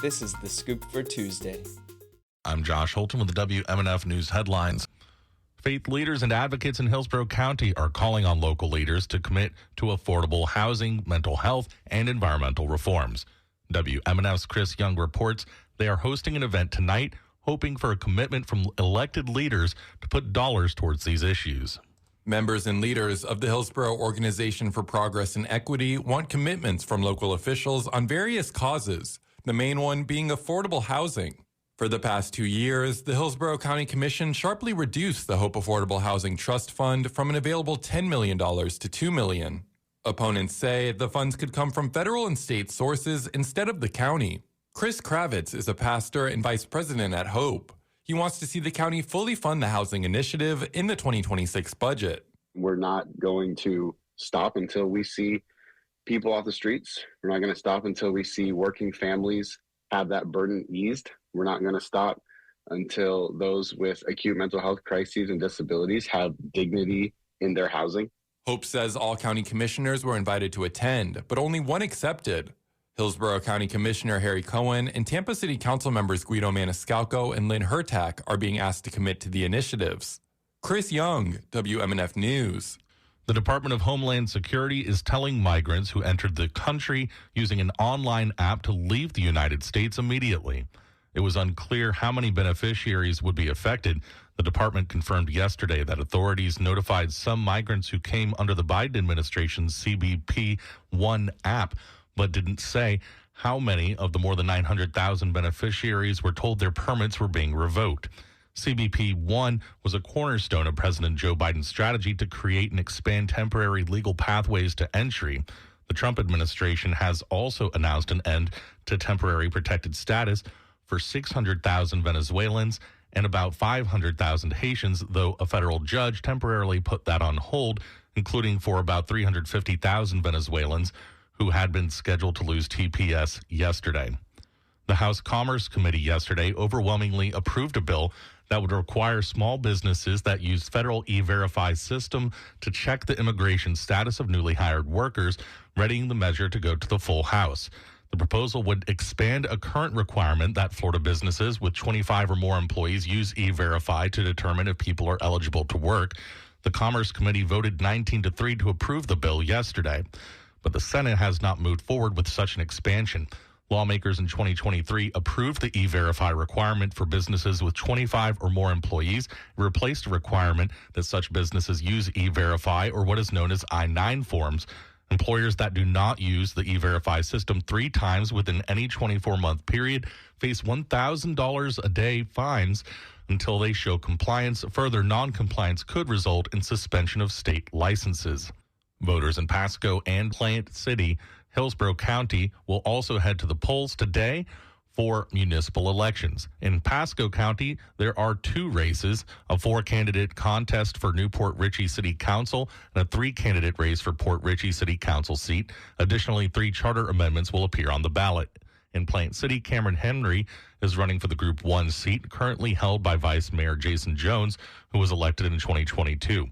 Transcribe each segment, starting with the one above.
This is The Scoop for Tuesday. I'm Josh Holton with the WMNF News headlines. Faith leaders and advocates in Hillsborough County are calling on local leaders to commit to affordable housing, mental health, and environmental reforms. WMNF's Chris Young reports they are hosting an event tonight, hoping for a commitment from elected leaders to put dollars towards these issues. Members and leaders of the Hillsborough Organization for Progress and Equity want commitments from local officials on various causes, the main one being affordable housing. For the past 2 years, the Hillsborough County Commission sharply reduced the Hope Affordable Housing Trust Fund from an available $10 million to $2 million. Opponents say the funds could come from federal and state sources instead of the county. Chris Kravitz is a pastor and vice president at Hope. He wants to see the county fully fund the housing initiative in the 2026 budget. We're not going to stop until we see people off the streets. We're not going to stop until we see working families have that burden eased. We're not going to stop until those with acute mental health crises and disabilities have dignity in their housing. Hope says all county commissioners were invited to attend, but only one accepted. Hillsborough County Commissioner Harry Cohen and Tampa City Council members Guido Maniscalco and Lynn Hertak are being asked to commit to the initiatives. Chris Young, WMNF News. The Department of Homeland Security is telling migrants who entered the country using an online app to leave the United States immediately. It was unclear how many beneficiaries would be affected. The department confirmed yesterday that authorities notified some migrants who came under the Biden administration's CBP One app, but didn't say how many of the more than 900,000 beneficiaries were told their permits were being revoked. CBP One was a cornerstone of President Joe Biden's strategy to create and expand temporary legal pathways to entry. The Trump administration has also announced an end to temporary protected status for 600,000 Venezuelans and about 500,000 Haitians, though a federal judge temporarily put that on hold, including for about 350,000 Venezuelans who had been scheduled to lose TPS yesterday. The House Commerce Committee yesterday overwhelmingly approved a bill that would require small businesses that use federal E-Verify system to check the immigration status of newly hired workers, readying the measure to go to the full House. The proposal would expand a current requirement that Florida businesses with 25 or more employees use E-Verify to determine if people are eligible to work. The Commerce Committee voted 19-3 to approve the bill yesterday, but the Senate has not moved forward with such an expansion. Lawmakers in 2023 approved the E-Verify requirement for businesses with 25 or more employees. It replaced a requirement that such businesses use E-Verify or what is known as I-9 forms. Employers that do not use the E-Verify system 3 times within any 24-month period face $1,000 a day fines until they show compliance. Further non-compliance could result in suspension of state licenses. Voters in Pasco and Plant City, Hillsborough County, will also head to the polls today for municipal elections. In Pasco County, there are 2 races, a 4-candidate contest for Newport Richey City Council and a 3-candidate race for Port Richey City Council seat. Additionally, 3 charter amendments will appear on the ballot. In Plant City, Cameron Henry is running for the Group 1 seat, currently held by Vice Mayor Jason Jones, who was elected in 2022.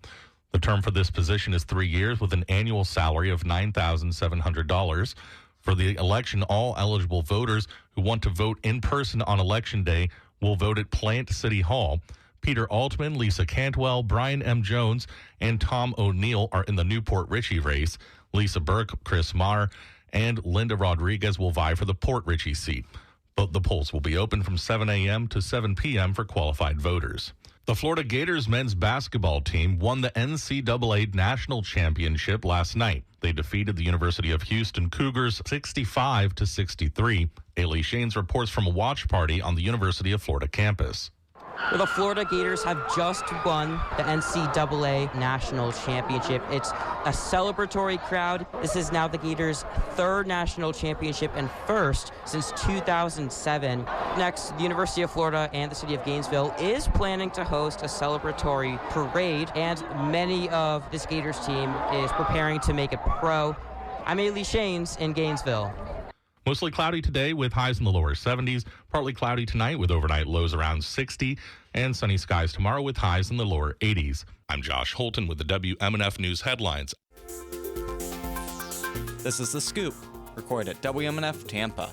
The term for this position is 3 years with an annual salary of $9,700. For the election, all eligible voters who want to vote in person on Election Day will vote at Plant City Hall. Peter Altman, Lisa Cantwell, Brian M. Jones, and Tom O'Neill are in the Newport Richey race. Lisa Burke, Chris Marr, and Linda Rodriguez will vie for the Port Richey seat. But the polls will be open from 7 a.m. to 7 p.m. for qualified voters. The Florida Gators men's basketball team won the NCAA National Championship last night. They defeated the University of Houston Cougars 65-63. Ailey Shanes reports from a watch party on the University of Florida campus. The Florida Gators have just won the NCAA National Championship. It's a celebratory crowd. This is now the Gators' 3rd national championship and 1st since 2007. Next, the University of Florida and the city of Gainesville is planning to host a celebratory parade, and many of this Gators team is preparing to make it pro. I'm Ailey Shanes in Gainesville. Mostly cloudy today with highs in the lower 70s. Partly cloudy tonight with overnight lows around 60. And sunny skies tomorrow with highs in the lower 80s. I'm Josh Holton with the WMNF News headlines. This is The Scoop, recorded at WMNF Tampa.